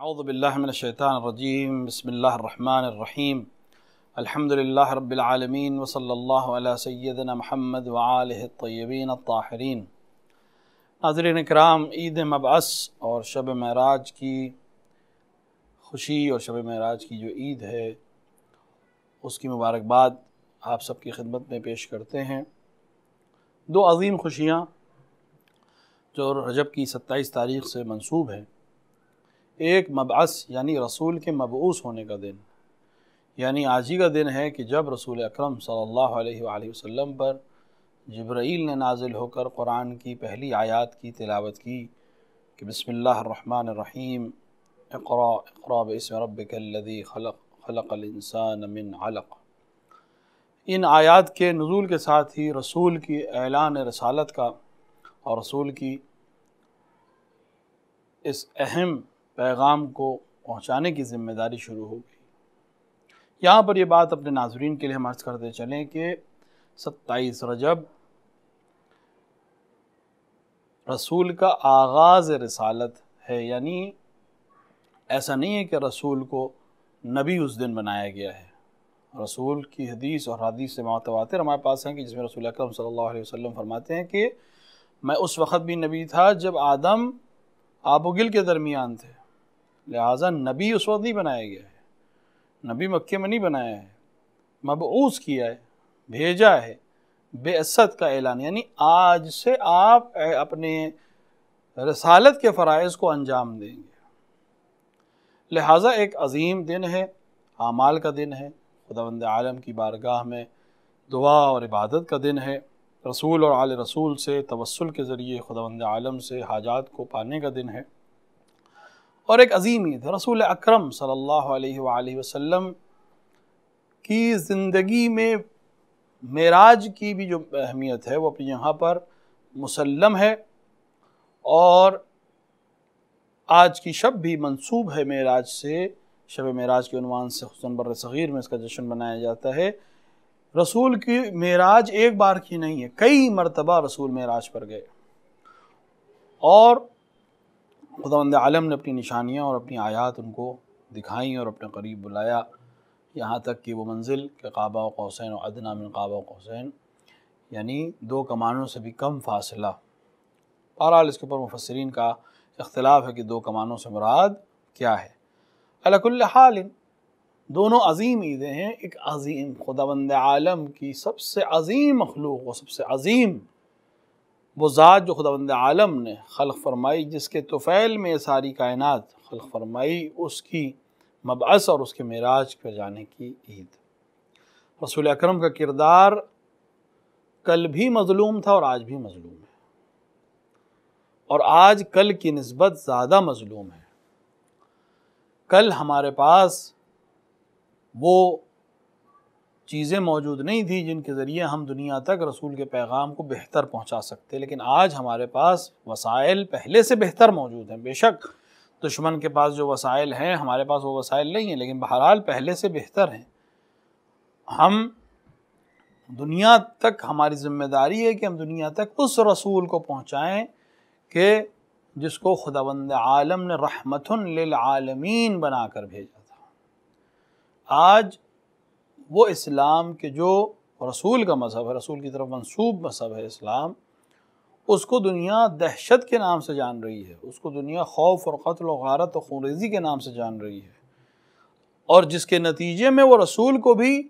اعوذ باللہ من الشیطان الرجیم بسم اللہ الرحمن الرحیم الحمدللہ رب العالمین وصلی اللہ علی سیدنا محمد وآلہ الطیبین الطاہرین۔ ناظرین اکرام، عید مبعث اور شب معراج کی خوشی اور شب معراج کی جو عید ہے اس کی مبارکباد آپ سب کی خدمت میں پیش کرتے ہیں۔ دو عظیم خوشیاں جو رجب کی 27 تاریخ سے منسوب ہیں، ایک مبعث یعنی رسول کے مبعوث ہونے کا دن، یعنی آج ہی کا دن ہے کہ جب رسول اکرم صلی اللہ علیہ وآلہ وسلم پر جبرائیل نے نازل ہو کر قرآن کی پہلی آیات کی تلاوت کی کہ بسم اللہ الرحمن الرحیم اقرأ باسم ربک الذی خلق خلق الانسان من علق۔ ان آیات کے نزول کے ساتھ ہی رسول کی اعلان رسالت کا اور رسول کی اس اہم پیغام کو پہنچانے کی ذمہ داری شروع ہو گئی۔ یہاں پر یہ بات اپنے ناظرین کے لیے ہم عرض کرتے چلیں کہ 27 رجب رسول کا آغاز رسالت ہے، یعنی ایسا نہیں ہے کہ رسول کو نبی اس دن بنایا گیا ہے۔ رسول کی حدیث اور حدیث سے متواتر ہمارے پاس ہیں کہ جس میں رسول اکرم صلی اللہ علیہ وسلم فرماتے ہیں کہ میں اس وقت بھی نبی تھا جب آدم آب و گل کے درمیان تھے، لہٰذا نبی اس وقت نہیں بنایا گیا ہے، نبی مکے میں نہیں بنایا ہے، مبعوث کیا ہے، بھیجا ہے، بعثت کا اعلان، یعنی آج سے آپ اپنے رسالت کے فرائض کو انجام دیں گے۔ لہٰذا ایک عظیم دن ہے، اعمال کا دن ہے، خداوند عالم کی بارگاہ میں دعا اور عبادت کا دن ہے، رسول اور آل رسول سے توسل کے ذریعے خداوند عالم سے حاجات کو پانے کا دن ہے، اور ایک عظیم عید ہے۔ رسول اکرم صلی اللہ علیہ وآلہ وسلم کی زندگی میں معراج کی بھی جو اہمیت ہے وہ اپنی جگہ پر مسلم ہے، اور آج کی شب بھی منسوب ہے معراج سے، شب معراج کے عنوان سے خصوصاً بر صغیر میں اس کا جشن منایا جاتا ہے۔ رسول کی معراج ایک بار کی نہیں ہے، کئی مرتبہ رسول معراج پر گئے، اور خداوند عالم نے اپنی نشانیاں اور اپنی آیات ان کو دکھائیں اور اپنے قریب بلایا، یہاں تک کہ وہ منزل کہ قاب قوسین و ادنیٰ من قاب قوسین، یعنی 2 کمانوں سے بھی کم فاصلہ۔ بہرحال اس کے اوپر مفسرین کا اختلاف ہے کہ 2 کمانوں سے مراد کیا ہے۔ علی کل حال دونوں عظیم عیدیں ہیں۔ ایک عظیم خداوند عالم کی سب سے عظیم مخلوق و سب سے عظیم وہ ذات جو خداوند عالم نے خلق فرمائی، جس کے طفیل میں ساری کائنات خلق فرمائی، اس کی مبعث اور اس کے معراج پہ جانے کی عید۔ رسول اکرم کا کردار کل بھی مظلوم تھا اور آج بھی مظلوم ہے، اور آج کل کی نسبت زیادہ مظلوم ہے۔ کل ہمارے پاس وہ چیزیں موجود نہیں تھی جن کے ذریعے ہم دنیا تک رسول کے پیغام کو بہتر پہنچا سکتے، لیکن آج ہمارے پاس وسائل پہلے سے بہتر موجود ہیں۔ بے شک دشمن کے پاس جو وسائل ہیں ہمارے پاس وہ وسائل نہیں ہیں، لیکن بہرحال پہلے سے بہتر ہیں۔ ہم دنیا تک، ہماری ذمہ داری ہے کہ ہم دنیا تک اس رسول کو پہنچائیں کہ جس کو خداوند عالم نے رحمت للعالمین بنا کر بھیجا تھا۔ آج وہ اسلام کے جو رسول کا مذہب ہے، رسول کی طرف منسوب مذہب ہے اسلام، اس کو دنیا دہشت کے نام سے جان رہی ہے، اس کو دنیا خوف اور قتل و غارت و خونریزی کے نام سے جان رہی ہے، اور جس کے نتیجے میں وہ رسول کو بھی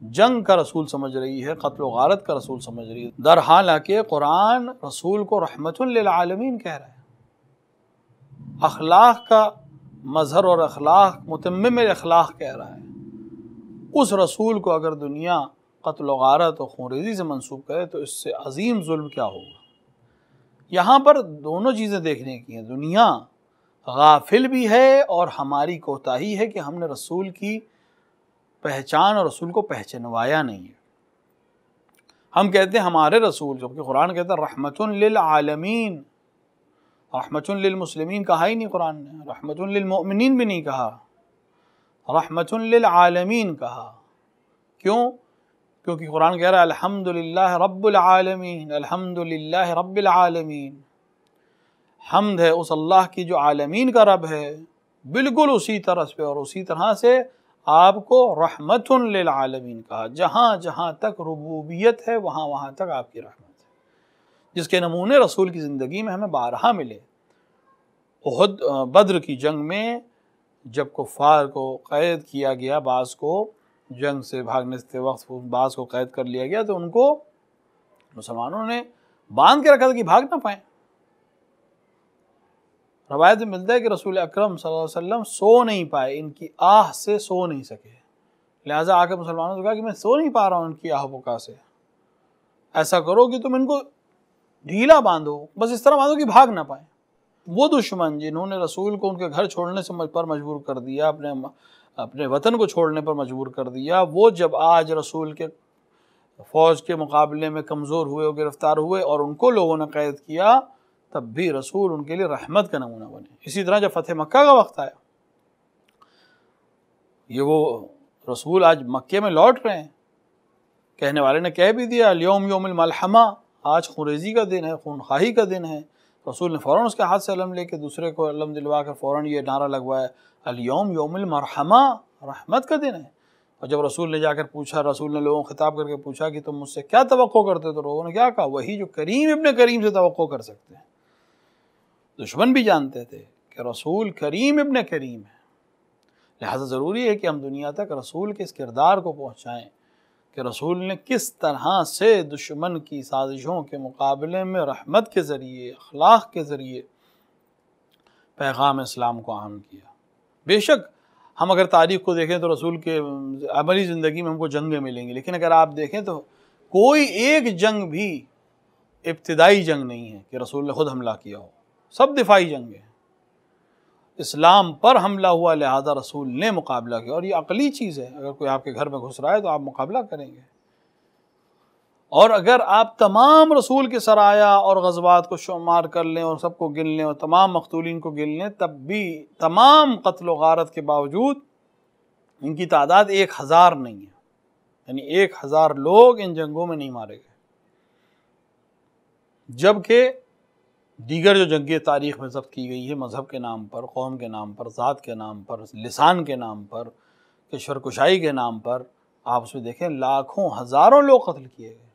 جنگ کا رسول سمجھ رہی ہے، قتل و غارت کا رسول سمجھ رہی ہے، در حالانکہ قرآن رسول کو رحمت للعالمین کہہ رہا ہے، اخلاق کا مظہر اور اخلاق متمم اخلاق کہہ رہا ہے۔ اس رسول کو اگر دنیا قتل و غارت و خونریزی سے منسوب کرے تو اس سے عظیم ظلم کیا ہوگا۔ یہاں پر دونوں چیزیں دیکھنے کی ہیں، دنیا غافل بھی ہے اور ہماری کوتاہی ہے کہ ہم نے رسول کی پہچان اور رسول کو پہچنوایا نہیں ہے۔ ہم کہتے ہیں ہمارے رسول، جبکہ قرآن کہتا ہے رحمت للعالمین، رحمت للمسلمین کہا ہی نہیں قرآن نے، رحمت للمؤمنین بھی نہیں کہا، رحمت للعالمین کہا۔ کیوں؟ کیونکہ قرآن کہہ رہا ہے الحمدللہ رب العالمین، الحمدللہ رب العالمین۔ حمد ہے اس اللہ کی جو عالمین کا رب ہے، بالکل اسی طرح پہ، اور اسی طرح سے آپ کو رحمت للعالمین کہا، جہاں جہاں تک ربوبیت ہے وہاں وہاں تک آپ کی رحمت ہے، جس کے نمونے رسول کی زندگی میں ہمیں بارہا ملے۔ احد بدر کی جنگ میں جب کفار کو قید کیا گیا، بعض کو جنگ سے بھاگنے سے وقت بعض کو قید کر لیا گیا، تو ان کو مسلمانوں نے باندھ کے رکھا تھا کہ بھاگ نہ پائیں۔ روایت میں ملتا ہے کہ رسول اکرم صلی اللہ علیہ وسلم سو نہیں پائے، ان کی آہ سے سو نہیں سکے، لہٰذا آ کے مسلمانوں سے کہا کہ میں سو نہیں پا رہا ہوں ان کی آہ بکا سے، ایسا کرو کہ تم ان کو ڈھیلا باندھو، بس اس طرح باندھو کہ بھاگ نہ پائیں۔ وہ دشمن جنہوں نے رسول کو ان کے گھر چھوڑنے سے پر مجبور کر دیا، اپنے وطن کو چھوڑنے پر مجبور کر دیا، وہ جب آج رسول کے فوج کے مقابلے میں کمزور ہوئے اور گرفتار ہوئے اور ان کو لوگوں نے قید کیا، تب بھی رسول ان کے لیے رحمت کا نمونہ بنے۔ اسی طرح جب فتح مکہ کا وقت آیا، یہ وہ رسول آج مکے میں لوٹ رہے ہیں، کہنے والے نے کہہ بھی دیا الیوم یوم الملحمہ، آج خونریزی کا دن ہے، خون خواہی کا دن ہے۔ رسول نے فوراً اس کے ہاتھ سے علم لے کے دوسرے کو علم دلوا کر فوراً یہ نعرہ لگوایا الیوم یوم المرحمہ، رحمت کا دن ہے۔ اور جب رسول نے جا کر پوچھا، رسول نے لوگوں کو خطاب کر کے پوچھا کہ تم مجھ سے کیا توقع کرتے، تو لوگوں نے کیا کہا، وہی جو کریم ابن کریم سے توقع کر سکتے ہیں۔ دشمن بھی جانتے تھے کہ رسول کریم ابن کریم ہے، لہذا ضروری ہے کہ ہم دنیا تک رسول کے اس کردار کو پہنچائیں کہ رسول نے کس طرح سے دشمن کی سازشوں کے مقابلے میں رحمت کے ذریعے، اخلاق کے ذریعے پیغام اسلام کو عام کیا۔ بے شک ہم اگر تاریخ کو دیکھیں تو رسول کے عملی زندگی میں ہم کو جنگیں ملیں گی، لیکن اگر آپ دیکھیں تو کوئی ایک جنگ بھی ابتدائی جنگ نہیں ہے کہ رسول نے خود حملہ کیا ہو، سب دفاعی جنگیں ہیں۔ اسلام پر حملہ ہوا، لہذا رسول نے مقابلہ کیا، اور یہ عقلی چیز ہے، اگر کوئی آپ کے گھر میں گھس رہا ہے تو آپ مقابلہ کریں گے۔ اور اگر آپ تمام رسول کے سرایا اور غزوات کو شمار کر لیں اور سب کو گن لیں اور تمام مقتولین کو گن لیں، تب بھی تمام قتل و غارت کے باوجود ان کی تعداد 1000 نہیں ہے، یعنی 1000 لوگ ان جنگوں میں نہیں مارے گئے، جبکہ دیگر جو جنگیں تاریخ میں ضبط کی گئی ہے مذہب کے نام پر، قوم کے نام پر، ذات کے نام پر، لسان کے نام پر، کشور کشائی کے نام پر، آپ اس میں دیکھیں لاکھوں ہزاروں لوگ قتل کیے گئے۔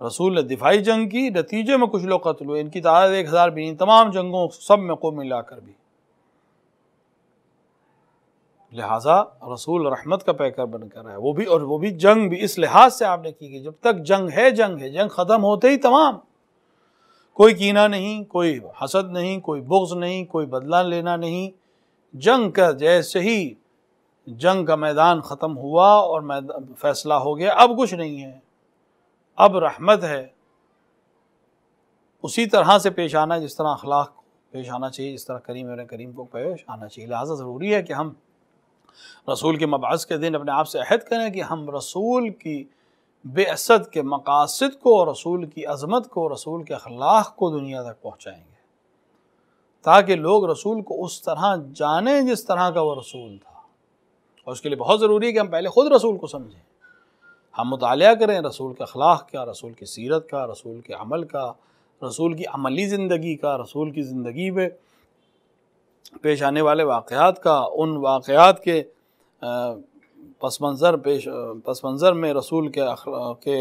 رسول نے دفاعی جنگ کی، نتیجے میں کچھ لوگ قتل ہوئے، ان کی تعداد 1000 بھی نہیں، تمام جنگوں سب میں کو ملا کر بھی۔ لہٰذا رسول رحمت کا پیکر بن کر ہے، وہ بھی جنگ بھی اس لحاظ سے آپ نے کی کہ جب تک جنگ ہے، جنگ ختم ہوتے ہی تمام، کوئی کینہ نہیں، کوئی حسد نہیں، کوئی بغض نہیں، کوئی بدلہ لینا نہیں۔ جنگ کا جیسے ہی جنگ کا میدان ختم ہوا اور فیصلہ ہو گیا، اب کچھ نہیں ہے، اب رحمت ہے، اسی طرح سے پیش آنا جس طرح اخلاق پیش آنا چاہیے، جس طرح کریم کو پیش آنا چاہیے۔ لہٰذا ضروری ہے کہ ہم رسول کے مبعث کے دن اپنے آپ سے عہد کریں کہ ہم رسول کی بعثت کے مقاصد کو، رسول کی عظمت کو، رسول کے اخلاق کو دنیا تک پہنچائیں گے، تاکہ لوگ رسول کو اس طرح جانیں جس طرح کا وہ رسول تھا۔ اور اس کے لیے بہت ضروری ہے کہ ہم پہلے خود رسول کو سمجھیں، ہم مطالعہ کریں رسول کے اخلاق کا، رسول کی سیرت کا، رسول کے عمل کا، رسول کی عملی زندگی کا، رسول کی زندگی میں پیش آنے والے واقعات کا، ان واقعات کے پس منظر میں رسول کے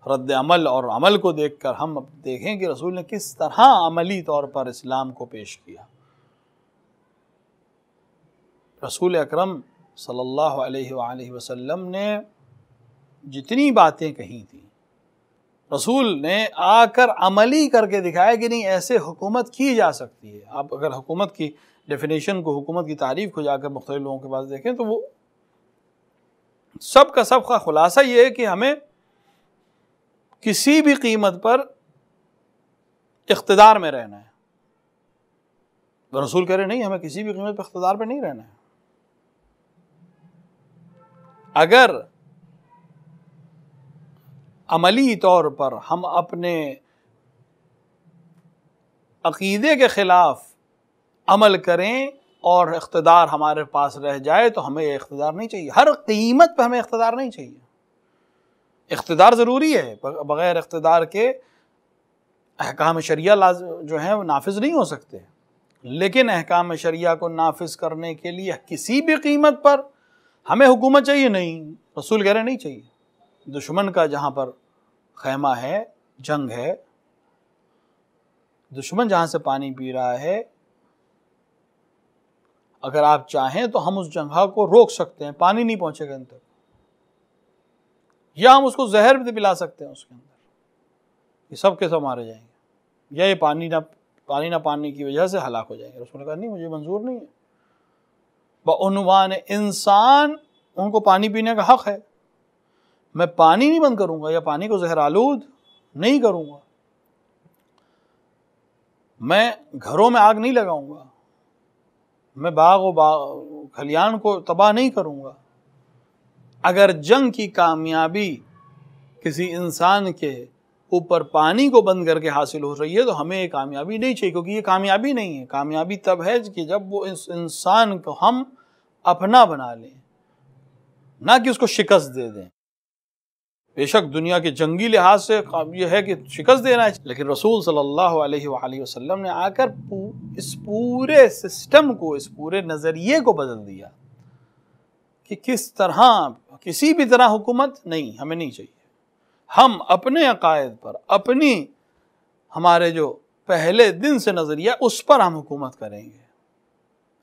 رد عمل اور عمل کو دیکھ کر ہم دیکھیں کہ رسول نے کس طرح عملی طور پر اسلام کو پیش کیا۔ رسول اکرم صلی اللہ علیہ وآلہ وسلم نے جتنی باتیں کہی تھیں، رسول نے آ کر عملی کر کے دکھایا کہ نہیں، ایسے حکومت کی جا سکتی ہے۔ آپ اگر حکومت کی ڈیفینیشن کو، حکومت کی تعریف کو جا کر مختلف لوگوں کے پاس دیکھیں تو وہ سب کا خلاصہ یہ ہے کہ ہمیں کسی بھی قیمت پر اقتدار میں رہنا ہے۔ رسول کہہ رہے نہیں، ہمیں کسی بھی قیمت پر اقتدار پہ نہیں رہنا ہے۔ اگر عملی طور پر ہم اپنے عقیدے کے خلاف عمل کریں اور اقتدار ہمارے پاس رہ جائے تو ہمیں یہ اقتدار نہیں چاہیے، ہر قیمت پہ ہمیں اقتدار نہیں چاہیے۔ اقتدار ضروری ہے، بغیر اقتدار کے احکام شریعہ جو ہیں وہ نافذ نہیں ہو سکتے، لیکن احکام شریعہ کو نافذ کرنے کے لیے کسی بھی قیمت پر ہمیں حکومت چاہیے نہیں، رسول کہہ رہے نہیں چاہیے۔ دشمن کا جہاں پر خیمہ ہے، جنگ ہے، دشمن جہاں سے پانی پی رہا ہے، اگر آپ چاہیں تو ہم اس جنگہ کو روک سکتے ہیں، پانی نہیں پہنچے گا ان تک، یا ہم اس کو زہر بھی پلا سکتے ہیں اس کے اندر، یہ سب کے سب مارے جائیں گے، یا یہ پانی نہ پانی کی وجہ سے ہلاک ہو جائیں گے۔ رسول نے کہا نہیں، مجھے منظور نہیں ہے۔ بعنوان انسان ان کو پانی پینے کا حق ہے، میں پانی نہیں بند کروں گا یا پانی کو زہر آلود نہیں کروں گا، میں گھروں میں آگ نہیں لگاؤں گا، میں باغ و کھلیان کو تباہ نہیں کروں گا۔ اگر جنگ کی کامیابی کسی انسان کے اوپر پانی کو بند کر کے حاصل ہو رہی ہے تو ہمیں یہ کامیابی نہیں چاہیے، کیونکہ یہ کامیابی نہیں ہے۔ کامیابی تب ہے کہ جب وہ اس انسان کو ہم اپنا بنا لیں، نہ کہ اس کو شکست دے دیں۔ بے شک دنیا کے جنگی لحاظ سے یہ ہے کہ شکست دینا ہے، لیکن رسول صلی اللہ علیہ وآلہ وسلم نے آ کر اس پورے سسٹم کو، اس پورے نظریے کو بدل دیا کہ کس طرح کسی بھی طرح حکومت نہیں، ہمیں نہیں چاہیے۔ ہم اپنے عقائد پر، اپنی ہمارے جو پہلے دن سے نظریہ اس پر ہم حکومت کریں گے۔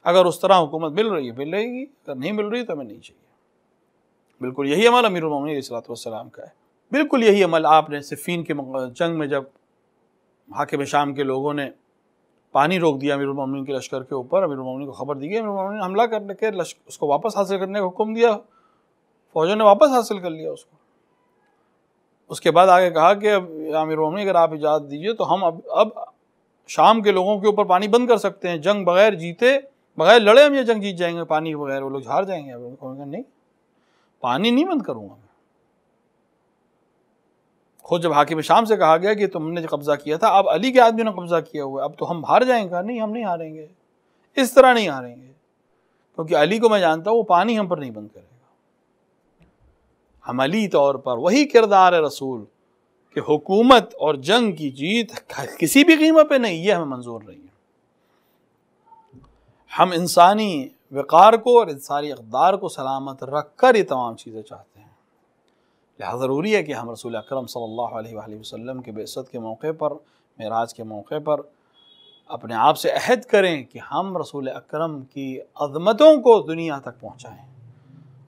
اگر اس طرح حکومت مل رہی ہے مل رہے گی، اگر نہیں مل رہی تو ہمیں نہیں چاہیے۔ بالکل یہی عمل امیر المومنین علیہ الصلوۃ والسلام کا ہے، بالکل یہی عمل آپ نے صفین کے جنگ میں جب حاکم شام کے لوگوں نے پانی روک دیا امیر المومنین کے لشکر کے اوپر، امیر المومنین کو خبر دی گئی، امیر المومنین نے حملہ کرنے کے اس کو واپس حاصل کرنے کا حکم دیا، فوجوں نے واپس حاصل کر لیا اس کو۔ اس کے بعد آگے کہا کہ اب امیر المومنین اگر آپ اجازت دیجئے تو ہم اب شام کے لوگوں کے اوپر پانی بند کر سکتے ہیں، جنگ بغیر جیتے، بغیر لڑے ہم یہ جنگ جیت جائیں گے، پانی کے بغیر وہ لوگ ہار جائیں گے۔ نہیں، پانی نہیں بند کروں گا میں۔ خود جب حاکم شام سے کہا گیا کہ تم نے قبضہ کیا تھا، اب علی کے آدمی نے قبضہ کیا ہوا ہے، اب تو ہم ہار جائیں گے۔ نہیں، ہم نہیں ہاریں گے، اس طرح نہیں ہاریں گے، کیونکہ علی کو میں جانتا ہوں وہ پانی ہم پر نہیں بند کرے گا۔ عملی طور پر وہی کردار ہے رسول کہ حکومت اور جنگ کی جیت کسی بھی قیمت پہ نہیں، یہ ہمیں منظور نہیں ہے۔ ہم انسانی وقار کو اور انسانی اقدار کو سلامت رکھ کر یہ تمام چیزیں چاہتے ہیں، لہذا ضروری ہے کہ ہم رسول اکرم صلی اللہ علیہ وآلہ وسلم کے بعثت کے موقع پر، معراج کے موقع پر اپنے آپ سے عہد کریں کہ ہم رسول اکرم کی عظمتوں کو دنیا تک پہنچائیں،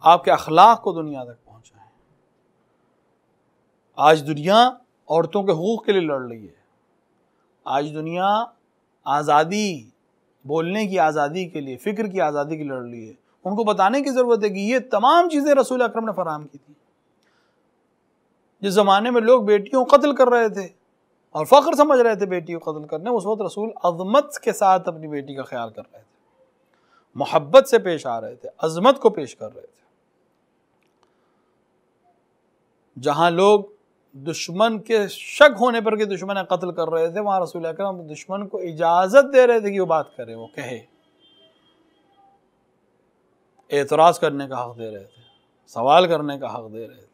آپ کے اخلاق کو دنیا تک پہنچائیں۔ آج دنیا عورتوں کے حقوق کے لیے لڑ رہی ہے، آج دنیا آزادی، بولنے کی آزادی کے لیے، فکر کی آزادی کے لیے لڑ رہی ہے۔ ان کو بتانے کی ضرورت ہے کہ یہ تمام چیزیں رسول اکرم نے فراہم کی تھی۔ جس زمانے میں لوگ بیٹیوں کو قتل کر رہے تھے اور فخر سمجھ رہے تھے بیٹی کو قتل کرنے، اس وقت رسول عظمت کے ساتھ اپنی بیٹی کا خیال کر رہے تھے، محبت سے پیش آ رہے تھے، عظمت کو پیش کر رہے تھے۔ جہاں لوگ دشمن کے شک ہونے پر کہ دشمن قتل کر رہے تھے، وہاں رسول اکرم دشمن کو اجازت دے رہے تھے کہ وہ بات کرے، وہ کہے، اعتراض کرنے کا حق دے رہے تھے، سوال کرنے کا حق دے رہے تھے۔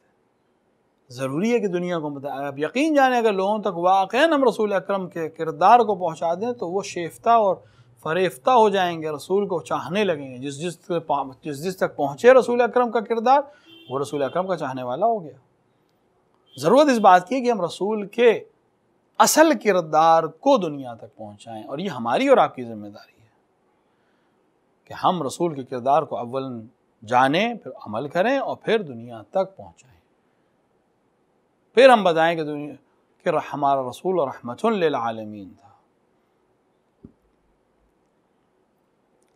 ضروری ہے کہ دنیا کو بتائیں۔ اب یقین جانے اگر لوگوں تک واقعاً ہم رسول اکرم کے کردار کو پہنچا دیں تو وہ شیفتہ اور فریفتہ ہو جائیں گے، رسول کو چاہنے لگیں گے۔ جس تک پہنچے رسول اکرم کا کردار، وہ رسول اکرم کا چاہنے والا ہو گیا۔ ضرورت اس بات کی ہے کہ ہم رسول کے اصل کردار کو دنیا تک پہنچائیں، اور یہ ہماری اور آپ کی ذمہ داری ہے کہ ہم رسول کے کردار کو اول جانیں، پھر عمل کریں اور پھر دنیا تک پہنچائیں۔ پھر ہم بتائیں کہ ہمارا رسول رحمت للعالمین تھا۔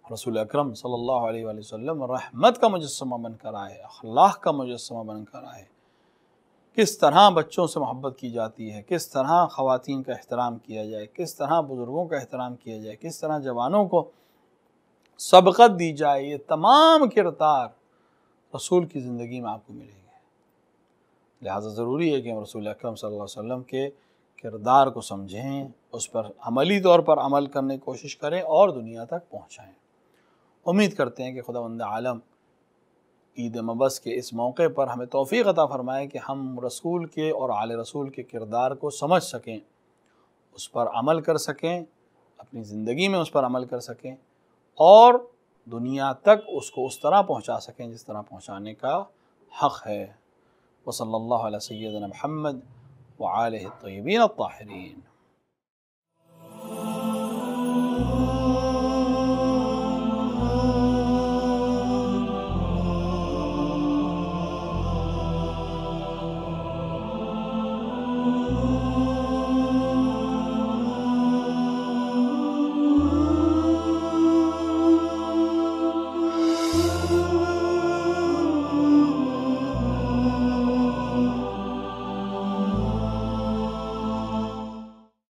رسول اکرم صلی اللہ علیہ وآلہ وسلم رحمت کا مجسمہ بن کر آئے، اخلاق کا مجسمہ بن کر آئے۔ کس طرح بچوں سے محبت کی جاتی ہے، کس طرح خواتین کا احترام کیا جائے، کس طرح بزرگوں کا احترام کیا جائے، کس طرح جوانوں کو سبقت دی جائے، یہ تمام کردار رسول کی زندگی میں آپ کو ملے گے۔ لہٰذا ضروری ہے کہ ہم رسول اکرم صلی اللہ علیہ وسلم کے کردار کو سمجھیں، اس پر عملی طور پر عمل کرنے کی کوشش کریں اور دنیا تک پہنچائیں۔ امید کرتے ہیں کہ خداوند عالم عید مبعث کے اس موقع پر ہمیں توفیق عطا فرمائے کہ ہم رسول کے اور آل رسول کے کردار کو سمجھ سکیں، اس پر عمل کر سکیں، اپنی زندگی میں اس پر عمل کر سکیں، اور دنیا تک اس کو اس طرح پہنچا سکیں جس طرح پہنچانے کا حق ہے۔ وصلی اللہ علیہ سیدنا محمد وآلہ الطیبین الطاہرین۔